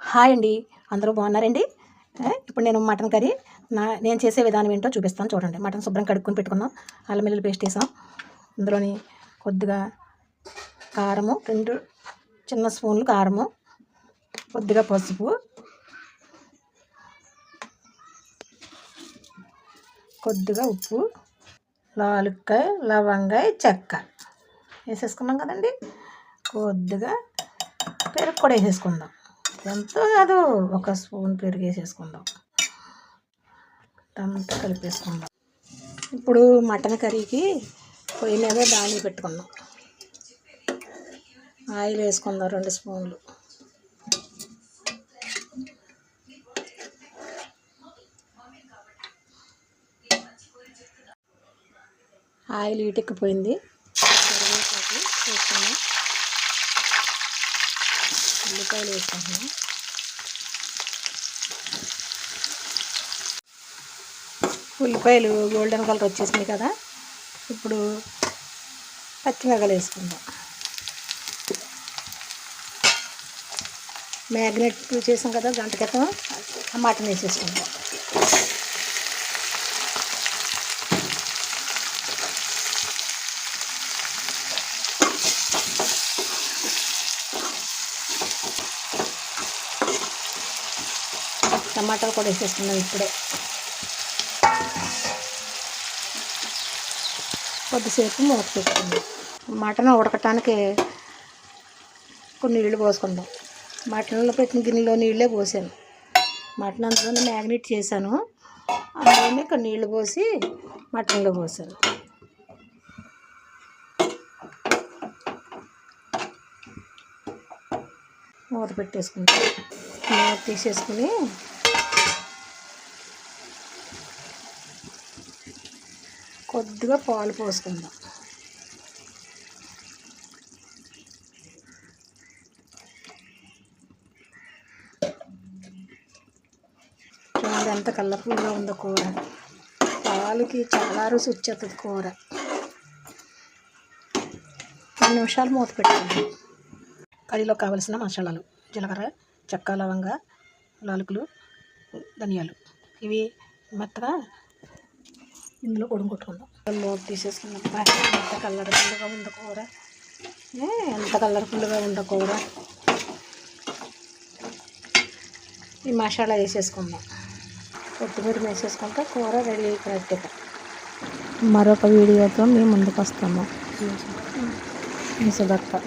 Hi అండి, అందరూ బాగున్నారండి. ఇప్పుడు నేను మటన్ కర్రీ నేను చేసే విధానం ఏంటో చూపిస్తాను చూడండి. మటన్ శుభ్రం కడుక్కొని పెట్టుకున్నాం, అల్లం వెల్లుల్లి పేస్ట్ వేసాం. ఇందులోని కొద్దిగా కారము, 2 చిన్న స్పూన్లు కారము, కొద్దిగా పసుపు, కొద్దిగా ఉప్పు, లాలుక్కాయ, లవంగాయ, చెక్క వేసేసుకున్నాం కదండి. కొద్దిగా పెరుగు కూడా వేసేసుకుందాం. ఎంతో కాదు, 1 స్పూన్ పెరుగు వేసేసుకుందాం. అంతా కలిపేసుకుందాం. ఇప్పుడు మటన్ కర్రీకి పొయ్యి మీద దాని పెట్టుకుందాం. ఆయిల్ వేసుకుందాం 2 స్పూన్లు. ఆయిల్ ఈటెక్కిపోయింది. కరివేపాకు వేసుకుందాం, ఉల్లిపాయలు వేసుకుంటున్నాం. ఉల్లిపాయలు గోల్డెన్ కలర్ వచ్చేసినాయి కదా. ఇప్పుడు పచ్చిమిరపకాయలు వేసుకుందాం. మ్యాగ్నెట్ చేసాం కదా గంట క్రితం, మటన్ వేసేసుకుందాం. టమాటాలు కూడా వేసేసుకుందాం. ఇప్పుడే కొద్దిసేపు మూత పెట్టుకుందాం. మటన్ ఉడకటానికి కొన్ని నీళ్ళు పోసుకుందాం. మటన్లో పెట్టిన గిన్నెలో నీళ్ళే పోసాను. మటన్ అందులో మ్యాగ్నేట్ చేశాను, అందులోనే కొన్ని నీళ్ళు పోసి మటన్లో పోసాను. మూత పెట్టేసుకుంటాం. మూత తీసేసుకుని కొద్దిగా పాలు పోసుకుందాం. చూడండి ఎంత కలర్ఫుల్గా ఉందో కూర. పాలుకి చాలా రుచి వచ్చేస్తుంది కూర. 2 నిమిషాలు మూత పెట్టుకుందాం. కర్రీలో కావలసిన మసాలాలు: జీలకర్ర, చెక్క, లవంగ, యాలకులు, ధనియాలు. ఇవి మెత్తగా ఇందులో కొట్టుకుందాం. మూత తీసేసుకున్నాం. ఎంత కలర్ఫుల్గా ఉందో కూర, ఎంత కలర్ఫుల్గా ఉందో కూర. ఈ మసాలా వేసేసుకుందాం. కొత్తిమీర వేసేసుకుంటే కూర రెడీ అయిపోయినట్టుగా. మరొక వీడియోతో మేము ముందుకు వస్తాము. సుదత్త.